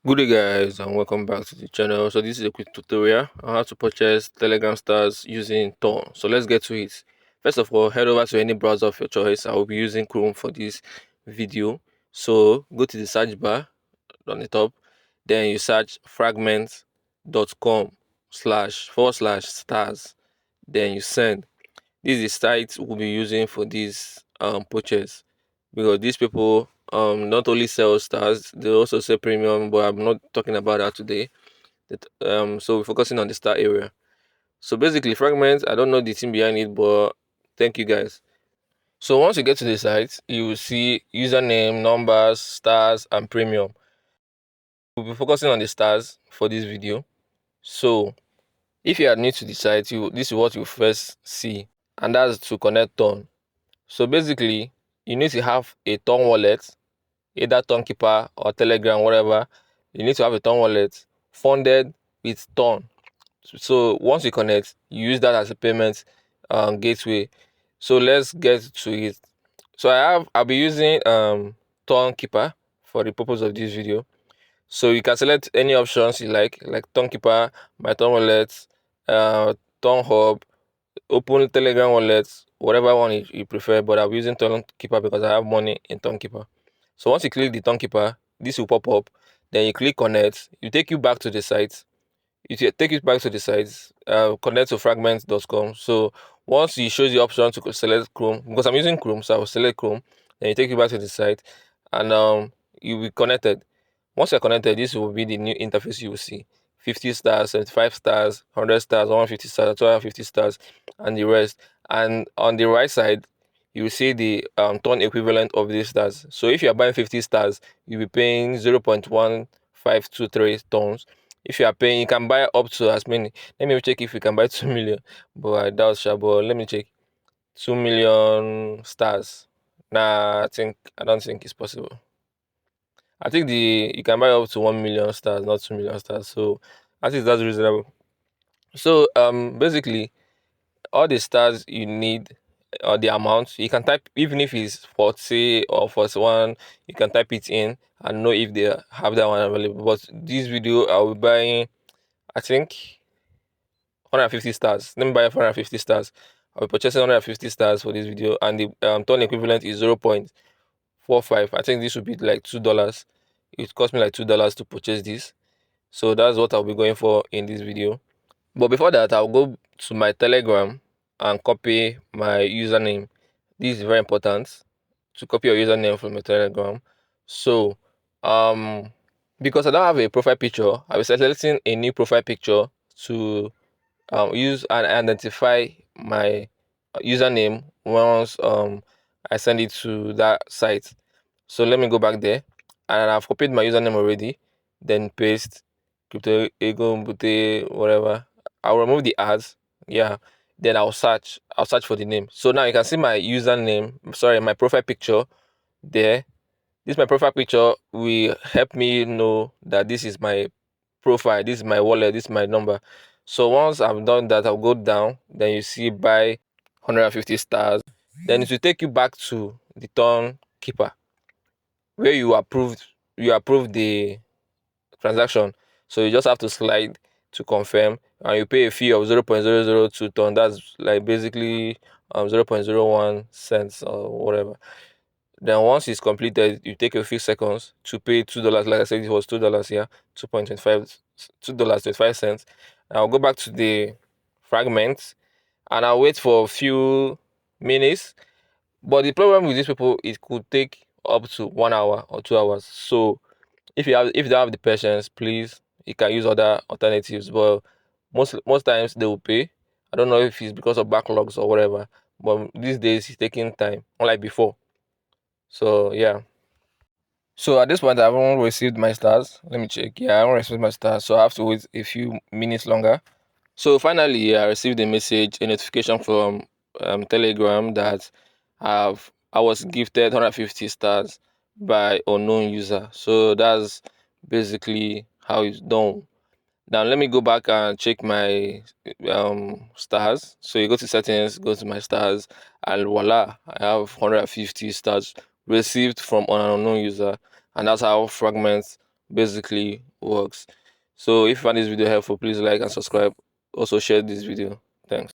Good day guys and welcome back to the channel. So this is a quick tutorial on how to purchase Telegram stars using Tor. So let's get to it. First of all, head over to any browser of your choice. I will be using Chrome for this video. So go to the search bar on the top, then you search fragment.com//stars, then you send. This is the site we'll be using for this purchase, because these people not only sell stars, they also sell premium, but I'm not talking about that today. So we're focusing on the star area. So basically fragments, I don't know the team behind it, but thank you guys. So once you get to the site, you will see username, numbers, stars, and premium. We'll be focusing on the stars for this video. So if you are new to the site, this is what you first see, and that's to connect on. So basically, you need to have a Ton wallet, either Keeper or Telegram, whatever. You need to have a Ton wallet funded with Ton. So once you connect, you use that as a payment gateway. So let's get to it. So I'll be using Keeper for the purpose of this video. So you can select any options you like Keeper, my Ton wallet, Ton hub, open Telegram wallets, whatever one you prefer, but I'll be using Keeper because I have money in Keeper. So once you click the Keeper, this will pop up. Then you click connect. You take you back to the site. Take it back to the site. Connect to fragments.com. So once it shows the option to select Chrome, because I'm using Chrome, so I will select Chrome. Then you take you back to the site, and you'll be connected. Once you're connected, this will be the new interface you will see. 50 stars, 75 stars, 100 stars, 150 stars, 250 stars, and the rest. And on the right side, you will see the ton equivalent of these stars. So if you are buying 50 stars, you'll be paying 0.1523 tons. If you are paying, you can buy up to as many. Let me check if you can buy 2 million, but I doubt sure. But let me check. 2 million stars. Nah, I don't think it's possible. I think you can buy up to 1 million stars, not 2 million stars. So I think that's reasonable. So basically all the stars you need, or the amount you can type, even if it's 40 or 41, you can type it in and know if they have that one available. But this video I'll be buying, I think, 150 stars. Let me buy 150 stars. I'll be purchasing 150 stars for this video, and the ton equivalent is 0.45. I think this would be like $2. It cost me like $2 to purchase this. So that's what I'll be going for in this video. But before that, I'll go to my Telegram and copy my username. This is very important, to copy your username from your Telegram. So because I don't have a profile picture, I'll be selecting a new profile picture to use and identify my username once I send it to that site. So let me go back there, and I've copied my username already. Then paste crypto ego bute whatever. I'll remove the ads. Yeah. Then I'll search. I'll search for the name. So now you can see my username. Sorry, my profile picture there. This my profile picture will help me know that this is my profile. This is my wallet. This is my number. So once I've done that, I'll go down. Then you see buy 150 stars. Then it will take you back to the turn keeper, where you approve the transaction. So you just have to slide to confirm, and you pay a fee of 0.002 ton. That's like basically 0.01 cents or whatever. Then once it's completed, you take a few seconds to pay $2. Like I said, it was $2 here, 2.25 $2.25. I'll go back to the fragments, and I'll wait for a few minutes. But the problem with these people, it could take up to 1 hour or 2 hours. So if you don't have the patience, please, you can use other alternatives. But most times they will pay. I don't know if it's because of backlogs or whatever, but these days it's taking time, unlike before. So yeah. So at this point, I haven't received my stars. Let me check. Yeah, I haven't received my stars, so I have to wait a few minutes longer. So finally, I received a notification from Telegram that I was gifted 150 stars by unknown user. So that's basically how it's done. Now let me go back and check my stars. So you go to settings, go to my stars, and voila, I have 150 stars received from an unknown user, and that's how fragments basically works. So if you find this video helpful, please like and subscribe. Also share this video. Thanks.